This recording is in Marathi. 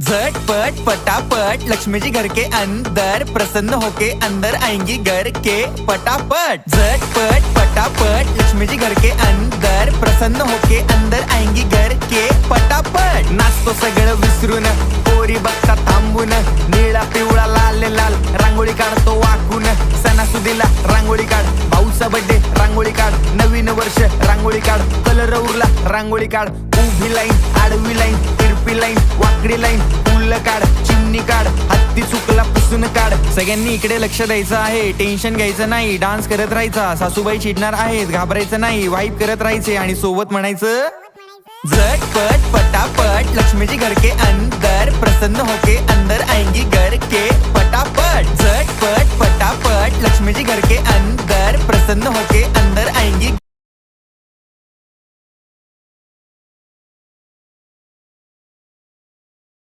झटपट पटापट लक्ष्मी जी घर के अंदर प्रसन्न होके अंदर आएंगी घर के पटापट। झटपट पटापट लक्ष्मी जी घर के अंदर प्रसन्न होके अंदर आएंगी घर के पटापट। नाचतो सगळं विसरून पोरी बघता थांबून, निळा पिवळा लाल लाल रांगोळी काढतो वाकून। सणासुदीला रांगोळी काढ, भाऊचा बर्थडे रांगोळी काढ, नवीन वर्ष रांगोळी काढ, कलर उरला रांगोळी काढ। उभी लाईन, आडवी लाईन, तिरपी लाईन, वाकडी लाईन, फुल काढ, चिमणी काढ, हत्ती चुकला पुसून काढ। सगळ्यांनी इकडे लक्ष द्यायचं आहे, टेन्शन घ्यायचं नाही, डान्स करत राहायचा। सासूबाई चिडणार आहेत, घाबरायचं नाही, वाईप करत राहायचे आणि सोबत म्हणायचं झटपट पटापट लक्ष्मी जी घर के अंदर प्रसन्न होके अंदर आएंगी घर के पटापट। झटपट पटापट लक्ष्मी जी घर के अंदर प्रसन्न होके अंदर आएंगी